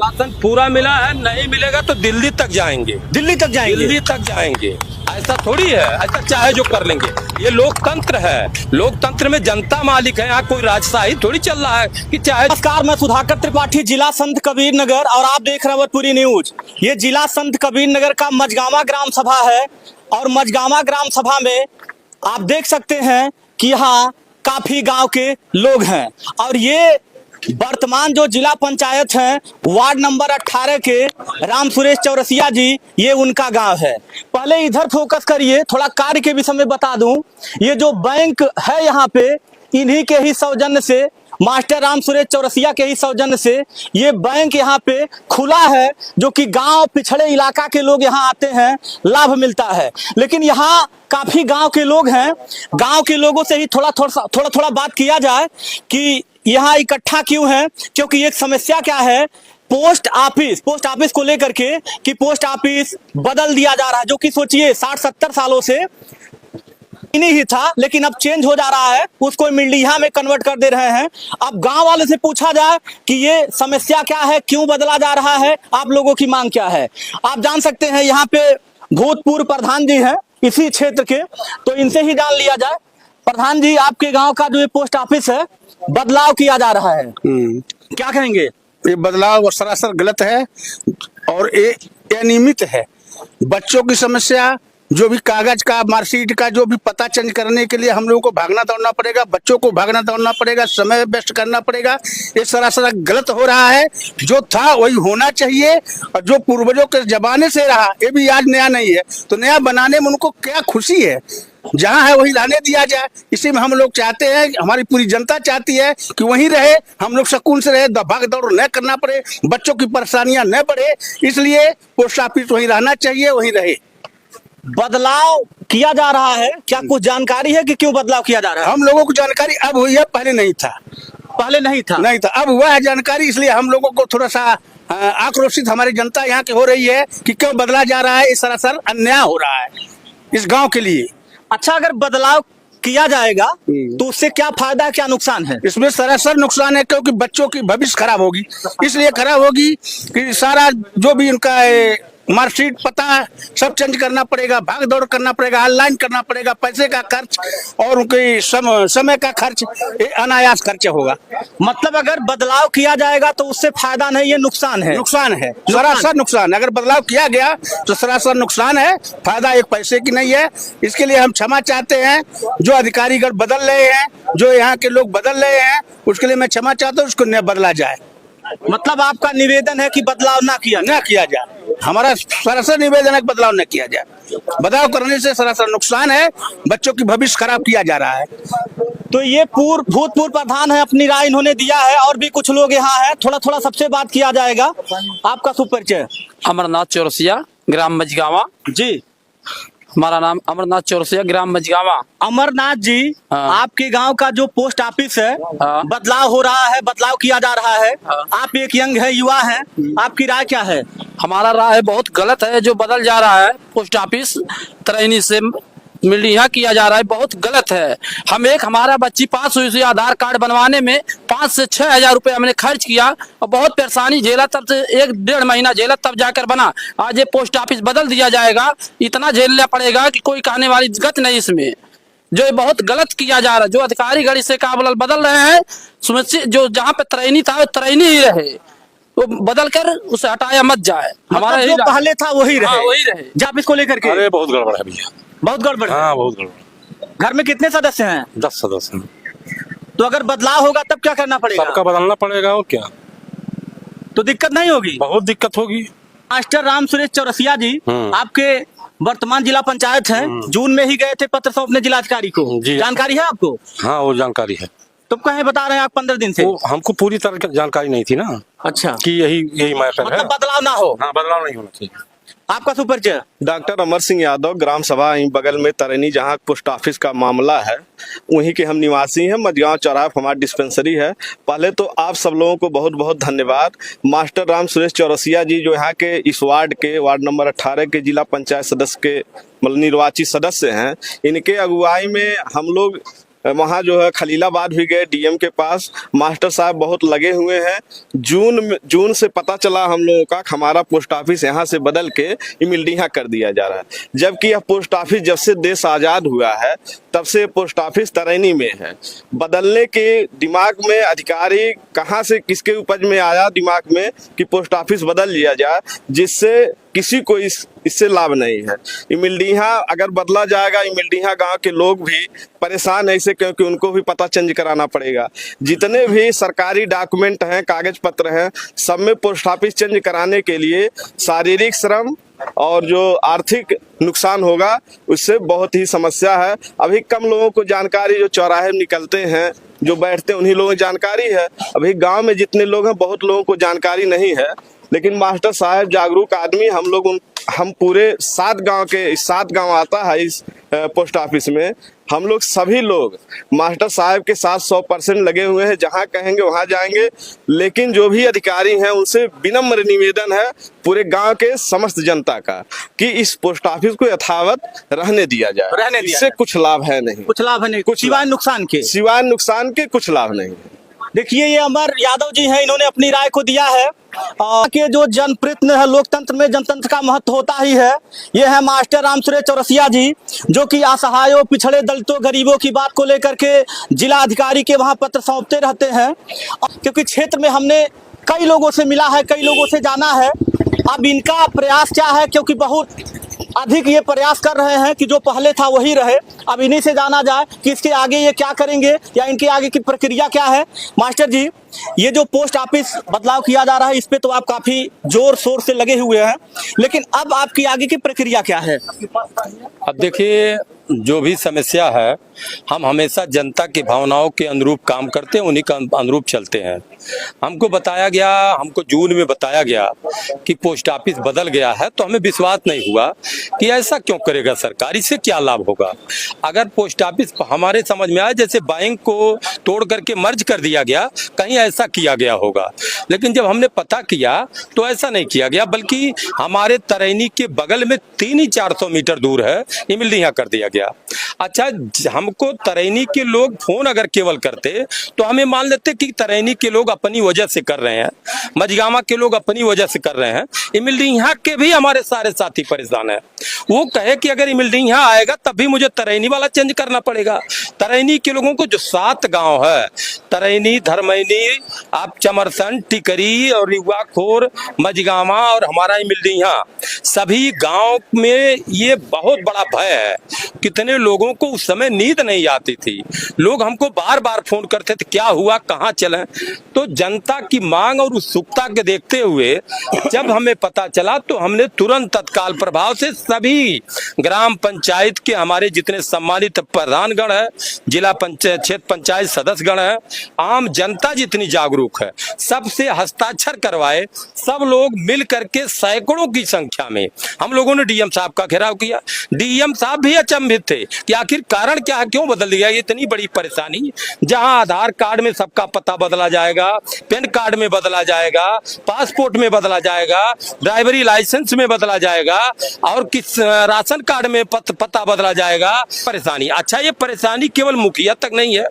Ration पूरा मिला है, नहीं मिलेगा तो दिल्ली तक जाएंगे। दिल्ली तक जाएंगे? दिल्ली तक जाएंगे। ऐसा थोड़ी है, ऐसा चाहे जो कर लेंगे। ये लोकतंत्र है, लोकतंत्र में जनता मालिक है। यहाँ कोई राजशाही थोड़ी चल रहा है कि चाहे। नमस्कार, मैं सुधाकर त्रिपाठी, जिला संत कबीर नगर, और आप देख रहे हैं पूरी न्यूज। ये जिला संत कबीर नगर का मझगावा ग्राम सभा है और मझगावा ग्राम सभा में आप देख सकते हैं कि यहाँ काफी गांव के लोग हैं और ये वर्तमान जो जिला पंचायत है वार्ड नंबर 18 के राम सुरेश चौरसिया जी, ये उनका गांव है। पहले इधर फोकस करिए, थोड़ा कार्य के विषय में बता दूं। ये जो बैंक है यहाँ पे, इन्हीं के ही सौजन्य से, मास्टर राम सुरेश चौरसिया के ही सौजन्य से ये बैंक यहाँ पे खुला है, जो कि गांव पिछड़े इलाका के लोग यहाँ आते हैं, लाभ मिलता है। लेकिन यहाँ काफी गांव के लोग हैं, गांव के लोगों से ही थोड़ा बात किया जाए कि यहाँ इकट्ठा क्यों है, क्योंकि एक समस्या क्या है, पोस्ट ऑफिस को लेकर के कि पोस्ट ऑफिस बदल दिया जा रहा है, जो कि सोचिए 60-70 सालों से नहीं ही था, लेकिन अब चेंज हो जा रहा है, उसको मिल्डिया में कन्वर्ट कर दे रहे हैं। अब गांव वाले से पूछा जाए कि ये समस्या क्या है, क्यों बदला जा रहा है, आप लोगों की मांग क्या है। आप जान सकते हैं यहाँ पे भूतपूर्व प्रधान जी हैं इसी क्षेत्र के, तो इनसे ही जान लिया जाए। प्रधान जी, आपके गांव का जो ये पोस्ट ऑफिस है बदलाव किया जा रहा है, क्या कहेंगे? ये बदलाव सरासर गलत है और ये अनियमित है। बच्चों की समस्या, जो भी कागज का, मार्कशीट का जो भी पता चेंज करने के लिए हम लोगों को भागना दौड़ना पड़ेगा, बच्चों को भागना दौड़ना पड़ेगा, समय वेस्ट करना पड़ेगा। ये सरासर गलत हो रहा है। जो था वही होना चाहिए और जो पूर्वजों के जमाने से रहा, ये भी आज नया नहीं है, तो नया बनाने में उनको क्या खुशी है। जहाँ है वही रहने दिया जाए, इसी में हम लोग चाहते हैं, हमारी पूरी जनता चाहती है कि वहीं रहे, हम लोग सुकून से रहे, भाग दौड़ न करना पड़े, बच्चों की परेशानियां न बढ़े, इसलिए पोस्ट ऑफिस वहीं रहना चाहिए, वहीं रहे। बदलाव किया जा रहा है, क्या कुछ जानकारी है कि क्यों बदलाव किया जा रहा है? हम लोगों को जानकारी अब हुई है, पहले नहीं था। पहले नहीं था, अब हुआ है जानकारी, इसलिए हम लोगों को थोड़ा सा आक्रोशित हमारी जनता यहाँ की हो रही है कि क्यों बदला जा रहा है। इस सरासर अन्याय हो रहा है इस गांव के लिए। अच्छा, अगर बदलाव किया जाएगा तो उससे क्या फायदा, क्या नुकसान है? इसमें सरासर नुकसान है, क्योंकि बच्चों की भविष्य खराब होगी। इसलिए खराब होगी कि सारा जो भी उनका मार्कशीट, पता सब चेंज करना पड़ेगा, भाग दौड़ करना पड़ेगा, ऑनलाइन करना पड़ेगा, पैसे का खर्च और उनके समय का खर्च, अनायास खर्च होगा। मतलब अगर बदलाव किया जाएगा तो उससे फायदा नहीं, ये नुकसान है। नुकसान है, सरासर नुकसान। अगर बदलाव किया गया तो सरासर नुकसान है, फायदा एक पैसे की नहीं है। इसके लिए हम क्षमा चाहते हैं। जो अधिकारीगण बदल रहे हैं, जो यहाँ के लोग बदल रहे हैं, उसके लिए मैं क्षमा चाहता हूँ, उसको न बदला जाए। मतलब आपका निवेदन है कि बदलाव ना किया जाए। हमारा सरासर निवेदन है कि बदलाव न किया जाए। बदलाव करने से सरासर नुकसान है, बच्चों की भविष्य खराब किया जा रहा है। तो ये भूतपूर्व प्रधान है, अपनी राय इन्होंने दिया है, और भी कुछ लोग यहाँ हैं, थोड़ा सबसे बात किया जाएगा। आपका सुपरिचय? अमरनाथ चौरसिया, ग्राम मझगावा जी। हमारा नाम अमरनाथ चौरसिया, ग्राम मझगावा। अमरनाथ जी, आपके गांव का जो पोस्ट ऑफिस है बदलाव हो रहा है, बदलाव किया जा रहा है, आप एक यंग है, युवा है, आपकी राय क्या है? हमारा राय बहुत गलत है, जो बदल जा रहा है पोस्ट ऑफिस तरैनी से मिल्डिया किया जा रहा है, बहुत गलत है। हमारा बच्ची पास हुई, आधार कार्ड बनवाने में 5 से 6 हजार रुपये हमने खर्च किया और बहुत परेशानी झेला, तब से 1-1.5 महीना झेला, तब जाकर बना। आज ये पोस्ट ऑफिस बदल दिया जाएगा, इतना झेलना पड़ेगा कि कोई कहने वाली गत नहीं इसमें। जो बहुत गलत किया जा रहा है, जो अधिकारी गढ़ से काबल बदल रहे हैं, सुनिश्चित जो जहाँ पे तरैनी था तरैनी ही रहे, वो बदल कर उसे हटाया मत जाए। हमारा जो पहले था वही रहे। जब इसको लेकर के अरे बहुत गड़बड़ है भैया, बहुत गड़बड़। हाँ, बहुत गड़बड़। घर में कितने सदस्य हैं? 10 सदस्य हैं। तो अगर बदलाव होगा तब क्या करना पड़ेगा? सबका बदलना पड़ेगा, और क्या। तो दिक्कत नहीं होगी? बहुत दिक्कत होगी। मास्टर राम सुरेश चौरसिया जी, आपके वर्तमान जिला पंचायत है, जून में ही गए थे पत्र सौंपने जिलाधिकारी को, जानकारी है आपको? हाँ, वो जानकारी है। तो कहीं बता रहे हैं आप 15 दिन से? हमको पूरी तरह जानकारी नहीं थी ना। अच्छा, कि यही मैटर है, मतलब बदलाव ना हो। हाँ, बदलाव नहीं होना चाहिए। आपका सुपरिचय? डॉक्टर अमर सिंह यादव, ग्राम सभा बगल में तरैनी, जहाँ पोस्ट ऑफिस का मामला है, वहीं के हम निवासी हैं। मझगांव चौराहा हमारी डिस्पेंसरी है। पहले तो आप सब लोगों को बहुत बहुत धन्यवाद। मास्टर राम सुरेश चौरसिया जी, जो यहाँ के इस वार्ड नंबर 18 के जिला पंचायत सदस्य के मतलब निर्वाचित सदस्य हैं, इनके अगुवाई में हम लोग वहाँ जो है खलीलाबाद भी गए डीएम के पास, मास्टर साहब बहुत लगे हुए हैं। जून से पता चला हम लोगों का हमारा पोस्ट ऑफिस यहाँ से बदल के इमिलडीहा कर दिया जा रहा है, जबकि यह पोस्ट ऑफिस जब से देश आज़ाद हुआ है तब से पोस्ट ऑफिस तरैनी में है। बदलने के दिमाग में अधिकारी कहाँ से किसके उपज में आया दिमाग में कि पोस्ट ऑफिस बदल दिया जाए, जिससे किसी को इससे लाभ नहीं है। इमिलडीहा अगर बदला जाएगा, इमिलडीहा गांव के लोग भी परेशान है इससे, क्योंकि उनको भी पता चेंज कराना पड़ेगा। जितने भी सरकारी डॉक्यूमेंट हैं, कागज पत्र हैं, सब में पोस्ट ऑफिस चेंज कराने के लिए शारीरिक श्रम और जो आर्थिक नुकसान होगा उससे बहुत ही समस्या है। अभी कम लोगों को जानकारी, जो चौराहे में निकलते हैं, जो बैठते हैं, उन्हीं लोगों को जानकारी है। अभी गांव में जितने लोग हैं बहुत लोगों को जानकारी नहीं है, लेकिन मास्टर साहब जागरूक आदमी, हम पूरे 7 गांव आता है इस पोस्ट ऑफिस में, हम लोग सभी लोग मास्टर साहब के साथ 100% लगे हुए हैं। जहां कहेंगे वहां जाएंगे, लेकिन जो भी अधिकारी हैं उनसे विनम्र निवेदन है पूरे गांव के समस्त जनता का कि इस पोस्ट ऑफिस को यथावत रहने दिया जाए। इससे कुछ लाभ है नहीं, कुछ लाभ है नहीं, कुछ सिवाय नुकसान के, कुछ लाभ नहीं है। देखिए ये अमर यादव जी हैं, इन्होंने अपनी राय को दिया है कि जो जनप्रतिनिधि है, लोकतंत्र में जनतंत्र का महत्व होता ही है। ये है मास्टर राम सुरेश चौरसिया जी, जो कि असहायों, पिछड़े दलितों, गरीबों की बात को लेकर के जिला अधिकारी के वहां पत्र सौंपते रहते हैं, क्योंकि क्षेत्र में हमने कई लोगों से मिला है, कई लोगों से जाना है। अब इनका प्रयास क्या है, क्योंकि बहुत अधिक ये प्रयास कर रहे हैं कि जो पहले था वही रहे। अब इन्हीं से जाना जाए कि इसके आगे ये क्या करेंगे या इनके आगे की प्रक्रिया क्या है। मास्टर जी, ये जो पोस्ट ऑफिस बदलाव किया जा रहा है, इस पे तो आप काफी जोर शोर से लगे हुए हैं, लेकिन अब आपकी आगे की प्रक्रिया क्या है? अब देखिए, जो भी समस्या है, हम हमेशा जनता की भावनाओं के अनुरूप काम करते हैं, उन्हीं का अनुरूप चलते हैं। हमको बताया गया, हमको जून में बताया गया कि पोस्ट ऑफिस बदल गया है, तो हमें विश्वास नहीं हुआ कि ऐसा क्यों करेगा सरकार, इससे क्या लाभ होगा। अगर पोस्ट ऑफिस हमारे समझ में आया जैसे बैंक को तोड़ करके मर्ज कर दिया गया, कहीं ऐसा किया गया होगा, लेकिन जब हमने पता किया तो ऐसा नहीं किया गया, बल्कि हमारे तरैनी के बगल में 300-400 मीटर दूर है, इमिलडीहा कर दिया गया। अच्छा, हमको तरैनी के लोग फोन अगर केवल करते तो हमें मान लेते कि तरैनी के लोग अपनी वजह से कर रहे हैं, मझगामा के लोग अपनी वजह से कर रहे हैं, इमिलडीहा के भी हमारे सारे साथी परेशान हैं। वो कहे कि अगर इमिलडीहा आएगा तब भी मुझे तरैनी वाला चेंज करना पड़ेगा। तरैनी के लोगों को जो 7 गांव है, तरैनी, धर्मैनी, आप चमरसन, टिकरी और युवाखोर, मझगामा और हमारा इमिलडीहा, सभी गांव में ये बहुत बड़ा भय है। कितने लोगों को उस समय नींद नहीं आती थी, लोग हमको बार बार फोन करते थे क्या हुआ, कहाँ चले। तो जनता की मांग और उत्सुकता के देखते हुए जब हमें पता चला तो हमने तुरंत तत्काल प्रभाव से सभी ग्राम पंचायत के हमारे जितने सम्मानित प्रधानगण है, जिला पंचायत, क्षेत्र पंचायत सदस्यगण है, आम जनता जितनी जागरूक है, सबसे हस्ताक्षर करवाए। सब लोग मिल करके सैकड़ों की संख्या में हम लोगों ने डीएम साहब का घेराव किया। डीएम साहब भी अचंभित थे कि आखिर कारण क्या है, क्यों बदल दिया, इतनी बड़ी परेशानी। जहां आधार कार्ड में सबका पता बदला जाएगा, पैन कार्ड में बदला जाएगा, पासपोर्ट में बदला जाएगा, ड्राइवरी लाइसेंस में बदला जाएगा और किस राशन कार्ड में पता बदला जाएगा, परेशानी। अच्छा, ये परेशानी केवल मुखिया तक नहीं है,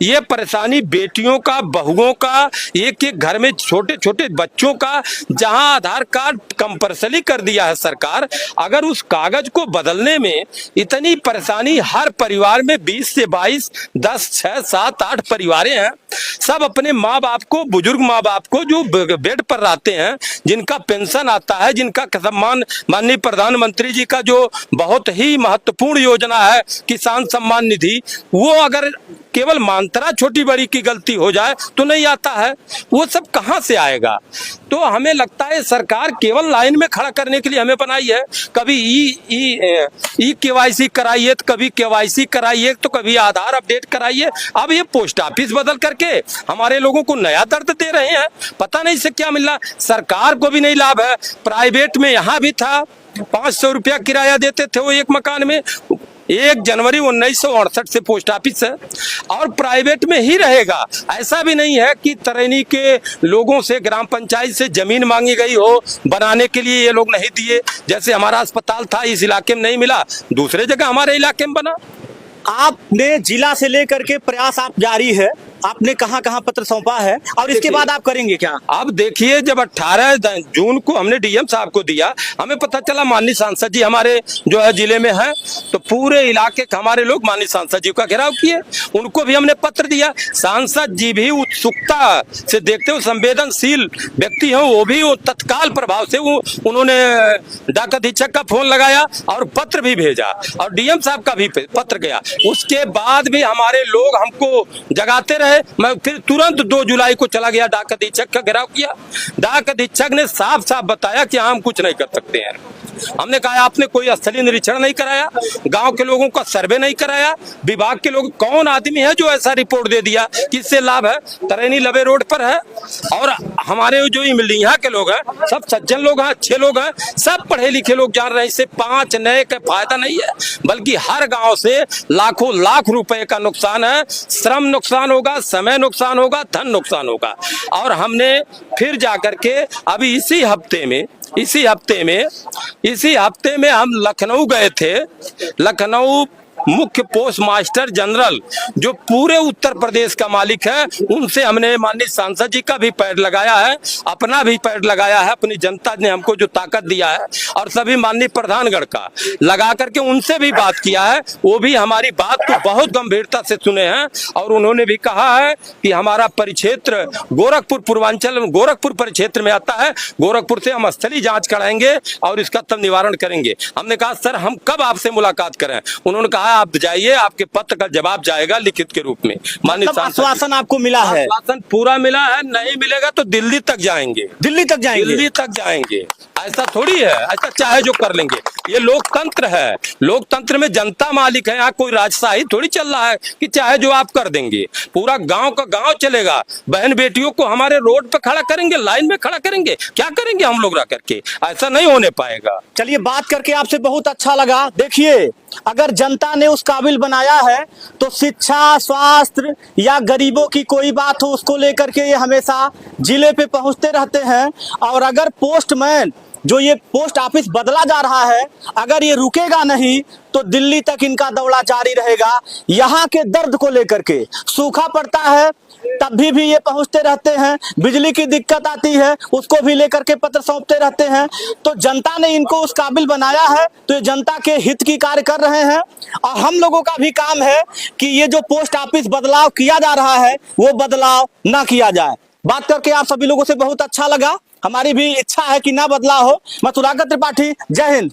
ये परेशानी बेटियों का, बहुओं का, एक एक घर में छोटे छोटे बच्चों का। जहां आधार कार्ड कंपल्सरी कर दिया है सरकार, अगर उस कागज को बदलने में इतनी परेशानी, हर परिवार में 20 से 22, 10, 6, 7, 8 परिवारें हैं, सब अपने माँ बाप को, बुजुर्ग माँ बाप को जो बेड पर रहते हैं, जिनका पेंशन आता है, जिनका सम्मान, माननीय प्रधानमंत्री जी का जो बहुत ही महत्वपूर्ण योजना है किसान सम्मान निधि, वो अगर केवल मांत्रा छोटी बड़ी की गलती हो जाए तो नहीं आता है, वो सब कहां से आएगा। तो हमें लगता है सरकार केवल लाइन में खड़ा करने के लिए हमें बनाई है। कभी ई केवाईसी कराइए, तो कभी केवाईसी कराइए, तो कभी आधार अपडेट कराइए। अब ये पोस्ट ऑफिस बदल करके हमारे लोगों को नया दर्द दे रहे हैं, पता नहीं इससे क्या मिल रहा। सरकार को भी नहीं लाभ है, प्राइवेट में यहाँ भी था 500 रुपया किराया देते थे वो एक मकान में। 1 जनवरी 1968 से पोस्ट ऑफिस है और प्राइवेट में ही रहेगा। ऐसा भी नहीं है कि तरैनी के लोगों से, ग्राम पंचायत से जमीन मांगी गई हो बनाने के लिए, ये लोग नहीं दिए। जैसे हमारा अस्पताल था इस इलाके में नहीं मिला, दूसरे जगह हमारे इलाके में बना। आपने जिला से लेकर के प्रयास आप जारी है, आपने कहां कहां पत्र सौंपा है और इसके बाद आप करेंगे क्या? अब देखिए, जब 18 जून को हमने डीएम साहब को दिया, हमें पता चला माननीय सांसद जी हमारे जो है जिले में हैं, तो पूरे इलाके के हमारे लोग माननीय सांसद जी का घेराव किए। उनको भी हमने पत्र दिया। सांसद जी भी उत्सुकता से देखते हुए, संवेदनशील व्यक्ति हैं वो भी, वो तत्काल प्रभाव से उन्होंने डाक अधीक्षक का फोन लगाया और पत्र भी भेजा और डीएम साहब का भी पत्र गया। उसके बाद भी हमारे लोग हमको जगाते रहे। मैं फिर तुरंत 2 जुलाई को चला गया, डाक अधीक्षक का घेराव किया। डाक अधीक्षक ने साफ साफ बताया कि हम कुछ नहीं कर सकते हैं। हमने कहा आपने कोई स्थलीय निरीक्षण नहीं कराया, गांव के लोगों का सर्वे नहीं कराया, विभाग के लोग, कौन आदमी है जो ऐसा रिपोर्ट दे दिया? किससे लाभ है? तरेनी लबे रोड पर है और हमारे जो इमलिया के लोग हैं सब सज्जन लोग हैं, अच्छे लोग हैं, सब पढ़े लिखे लोग जान रहे हैं। इससे 5 नए का फायदा नहीं है, बल्कि हर गांव से लाखों लाख रुपए का नुकसान है। श्रम नुकसान होगा, समय नुकसान होगा, धन नुकसान होगा। और हमने फिर जाकर के अभी इसी हफ्ते में हम लखनऊ गए थे। लखनऊ मुख्य पोस्ट मास्टर जनरल जो पूरे उत्तर प्रदेश का मालिक है, उनसे हमने माननीय सांसद जी का भी पैर लगाया है, अपना भी पैर लगाया है। अपनी जनता ने हमको जो ताकत दिया है और सभी माननीय प्रधानगण का लगा करके उनसे भी बात किया है। वो भी हमारी बात को बहुत गंभीरता से सुने हैं और उन्होंने भी कहा है कि हमारा परिक्षेत्र गोरखपुर, पूर्वांचल गोरखपुर परिक्षेत्र में आता है, गोरखपुर से हम स्थलीय जांच कराएंगे और इसका तब निवारण करेंगे। हमने कहा सर हम कब आपसे मुलाकात करें? उन्होंने कहा आप जाइए, आपके पत्र का जवाब जाएगा लिखित के रूप में। माननीय आश्वासन आपको मिला है? आश्वासन पूरा मिला है, नहीं मिलेगा तो दिल्ली तक जाएंगे। दिल्ली तक जाएंगे? ऐसा थोड़ी है, ऐसा चाहे जो कर लेंगे। ये लोकतंत्र है, लोकतंत्र में जनता मालिक है। यहाँ कोई राजशाही थोड़ी चल रहा है कि चाहे जो आप कर देंगे। पूरा गांव का गांव चलेगा। बहन बेटियों को हमारे रोड पे खड़ा करेंगे, लाइन में खड़ा करेंगे, क्या करेंगे हम लोग रह करके? ऐसा नहीं होने पाएगा। चलिए, बात करके आपसे बहुत अच्छा लगा। देखिए, अगर जनता ने उस काबिल बनाया है तो शिक्षा, स्वास्थ्य या गरीबों की कोई बात हो, उसको लेकर के ये हमेशा जिले पे पहुंचते रहते हैं। और अगर पोस्टमैन जो ये पोस्ट ऑफिस बदला जा रहा है, अगर ये रुकेगा नहीं तो दिल्ली तक इनका दौड़ा जारी रहेगा। यहाँ के दर्द को लेकर के, सूखा पड़ता है तब भी ये पहुंचते रहते हैं, बिजली की दिक्कत आती है उसको भी लेकर के पत्र सौंपते रहते हैं। तो जनता ने इनको उस काबिल बनाया है, तो ये जनता के हित की कार्य कर रहे हैं। और हम लोगों का भी काम है कि ये जो पोस्ट ऑफिस बदलाव किया जा रहा है वो बदलाव ना किया जाए। बात करके आप सभी लोगों से बहुत अच्छा लगा। हमारी भी इच्छा है कि ना बदलाव हो। मैं सुधाकर त्रिपाठी, जय हिंद।